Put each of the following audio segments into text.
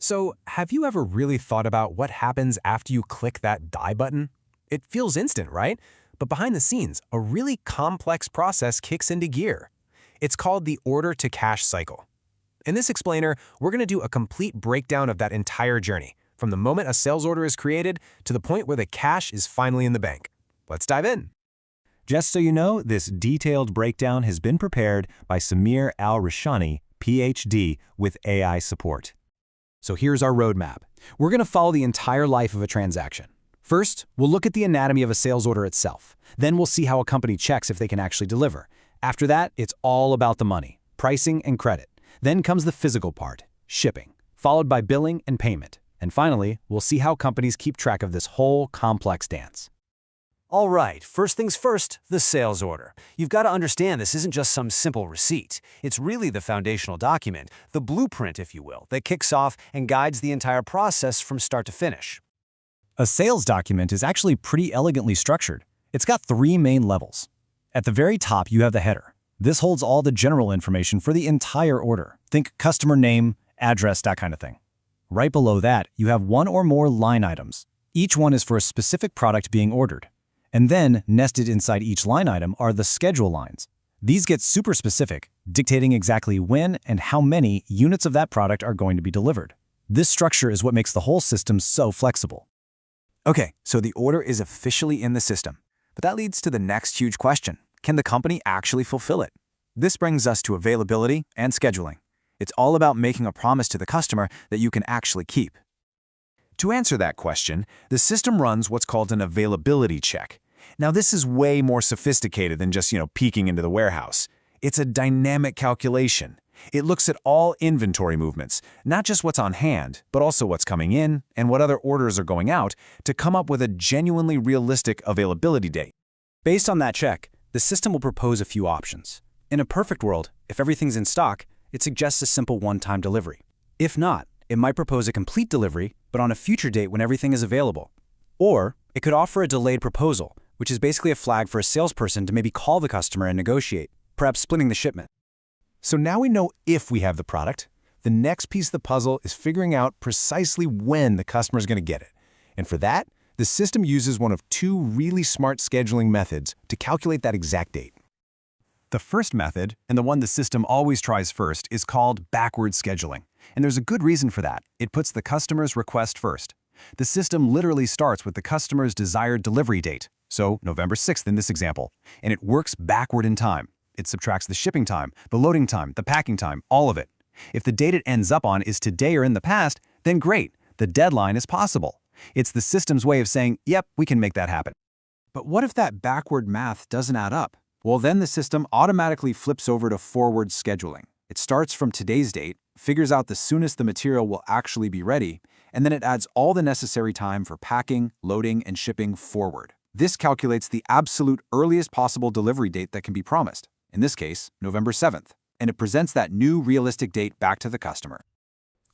So, have you ever really thought about what happens after you click that buy button? It feels instant, right? But behind the scenes, a really complex process kicks into gear. It's called the order-to-cash cycle. In this explainer, we're going to do a complete breakdown of that entire journey, from the moment a sales order is created to the point where the cash is finally in the bank. Let's dive in. Just so you know, this detailed breakdown has been prepared by Samir Al-Rishani, PhD, with AI support. So here's our roadmap. We're going to follow the entire life of a transaction. First, we'll look at the anatomy of a sales order itself. Then we'll see how a company checks if they can actually deliver. After that, it's all about the money, pricing, and credit. Then comes the physical part, shipping, followed by billing and payment. And finally, we'll see how companies keep track of this whole complex dance. All right, first things first, the sales order. You've got to understand this isn't just some simple receipt. It's really the foundational document, the blueprint, if you will, that kicks off and guides the entire process from start to finish. A sales document is actually pretty elegantly structured. It's got 3 main levels. At the very top, you have the header. This holds all the general information for the entire order. Think customer name, address, that kind of thing. Right below that, you have 1 or more line items. Each one is for a specific product being ordered. And then, nested inside each line item are the schedule lines. These get super specific, dictating exactly when and how many units of that product are going to be delivered. This structure is what makes the whole system so flexible. Okay, so the order is officially in the system. But that leads to the next huge question. Can the company actually fulfill it? This brings us to availability and scheduling. It's all about making a promise to the customer that you can actually keep. To answer that question, the system runs what's called an availability check. Now, this is way more sophisticated than just, peeking into the warehouse. It's a dynamic calculation. It looks at all inventory movements, not just what's on hand, but also what's coming in and what other orders are going out to come up with a genuinely realistic availability date. Based on that check, the system will propose a few options. In a perfect world, if everything's in stock, it suggests a simple one-time delivery. If not, it might propose a complete delivery, but on a future date when everything is available. Or it could offer a delayed proposal, which is basically a flag for a salesperson to maybe call the customer and negotiate, perhaps splitting the shipment. So now we know if we have the product. The next piece of the puzzle is figuring out precisely when the customer is going to get it. And for that, the system uses one of 2 really smart scheduling methods to calculate that exact date. The first method, and the one the system always tries first, is called backward scheduling. And there's a good reason for that. It puts the customer's request first. The system literally starts with the customer's desired delivery date, so November 6th in this example, and it works backward in time. It subtracts the shipping time, the loading time, the packing time, all of it. If the date it ends up on is today or in the past, then great, the deadline is possible. It's the system's way of saying, yep, we can make that happen. But what if that backward math doesn't add up? Well, then the system automatically flips over to forward scheduling. It starts from today's date, figures out the soonest the material will actually be ready, and then it adds all the necessary time for packing, loading, and shipping forward. This calculates the absolute earliest possible delivery date that can be promised, in this case, November 7th, and it presents that new realistic date back to the customer.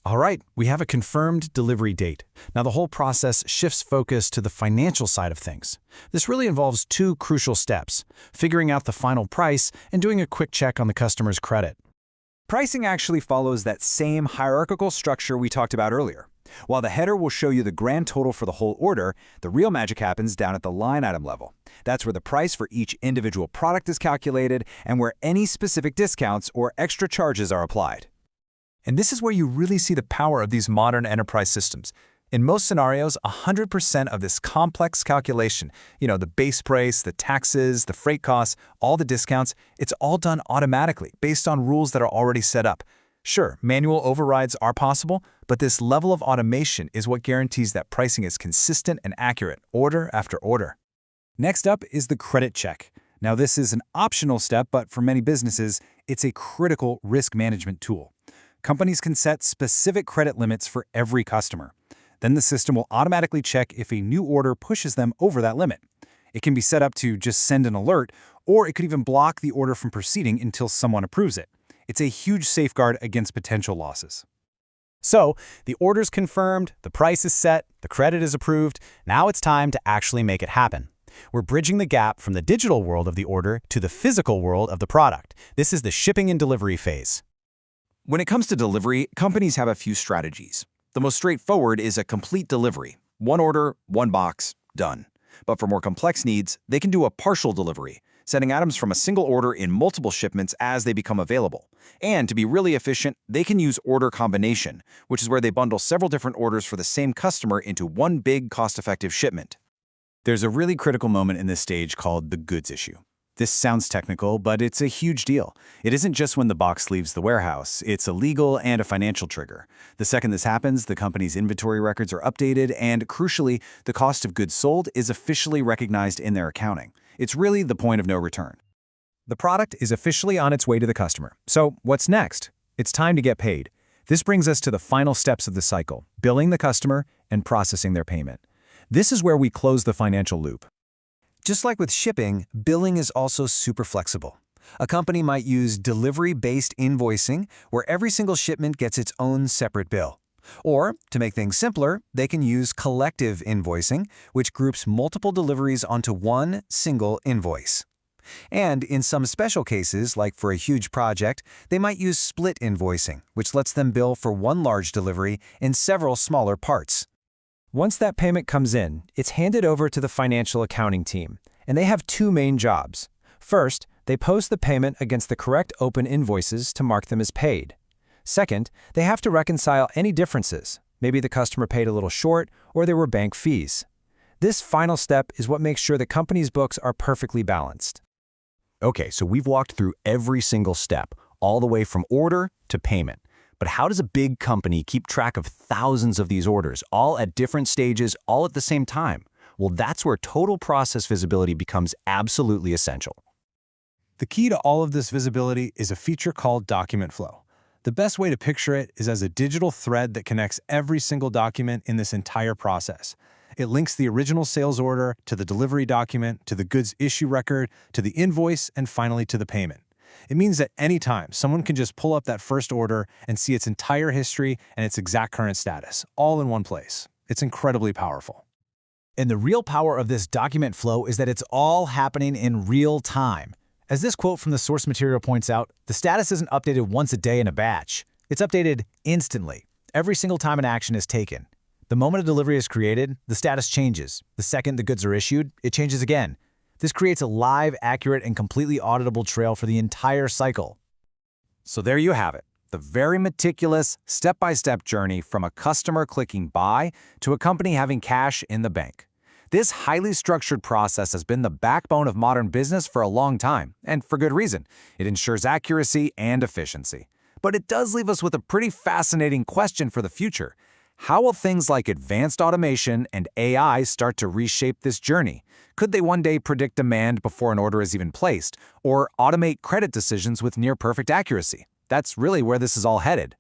All right, we have a confirmed delivery date. Now the whole process shifts focus to the financial side of things. This really involves 2 crucial steps: figuring out the final price and doing a quick check on the customer's credit. Pricing actually follows that same hierarchical structure we talked about earlier. While the header will show you the grand total for the whole order, the real magic happens down at the line item level. That's where the price for each individual product is calculated and where any specific discounts or extra charges are applied. And this is where you really see the power of these modern enterprise systems. In most scenarios, 100% of this complex calculation, the base price, the taxes, the freight costs, all the discounts, it's all done automatically based on rules that are already set up. Sure, manual overrides are possible, but this level of automation is what guarantees that pricing is consistent and accurate, order after order. Next up is the credit check. Now, this is an optional step, but for many businesses, it's a critical risk management tool. Companies can set specific credit limits for every customer. Then the system will automatically check if a new order pushes them over that limit. It can be set up to just send an alert, or it could even block the order from proceeding until someone approves it. It's a huge safeguard against potential losses. So, the order's confirmed, the price is set, the credit is approved. Now it's time to actually make it happen. We're bridging the gap from the digital world of the order to the physical world of the product. This is the shipping and delivery phase. When it comes to delivery, companies have a few strategies. The most straightforward is a complete delivery. One order, one box, done. But for more complex needs, they can do a partial delivery, sending items from a single order in multiple shipments as they become available. And to be really efficient, they can use order combination, which is where they bundle several different orders for the same customer into one big cost-effective shipment. There's a really critical moment in this stage called the goods issue. This sounds technical, but it's a huge deal. It isn't just when the box leaves the warehouse, it's a legal and a financial trigger. The second this happens, the company's inventory records are updated, and crucially, the cost of goods sold is officially recognized in their accounting. It's really the point of no return. The product is officially on its way to the customer. So what's next? It's time to get paid. This brings us to the final steps of the cycle, billing the customer and processing their payment. This is where we close the financial loop. Just like with shipping, billing is also super flexible. A company might use delivery-based invoicing, where every single shipment gets its own separate bill. Or, to make things simpler, they can use collective invoicing, which groups multiple deliveries onto one single invoice. And in some special cases, like for a huge project, they might use split invoicing, which lets them bill for one large delivery in several smaller parts. Once that payment comes in, it's handed over to the financial accounting team, and they have two main jobs. First, they post the payment against the correct open invoices to mark them as paid. Second, they have to reconcile any differences. Maybe the customer paid a little short, or there were bank fees. This final step is what makes sure the company's books are perfectly balanced. Okay, so we've walked through every single step, all the way from order to payment. But how does a big company keep track of thousands of these orders, all at different stages, all at the same time? Well, that's where total process visibility becomes absolutely essential. The key to all of this visibility is a feature called document flow. The best way to picture it is as a digital thread that connects every single document in this entire process. It links the original sales order to the delivery document, to the goods issue record, to the invoice, and finally to the payment. It means that anytime, someone can just pull up that first order and see its entire history and its exact current status, all in one place. It's incredibly powerful. And the real power of this document flow is that it's all happening in real time. As this quote from the source material points out, the status isn't updated once a day in a batch. It's updated instantly, every single time an action is taken. The moment a delivery is created, the status changes. The second the goods are issued, it changes again. This creates a live, accurate, and completely auditable trail for the entire cycle. So there you have it, the very meticulous, step-by-step journey from a customer clicking buy to a company having cash in the bank. This highly structured process has been the backbone of modern business for a long time, and for good reason. It ensures accuracy and efficiency. But it does leave us with a pretty fascinating question for the future. How will things like advanced automation and AI start to reshape this journey? Could they one day predict demand before an order is even placed, or automate credit decisions with near-perfect accuracy? That's really where this is all headed.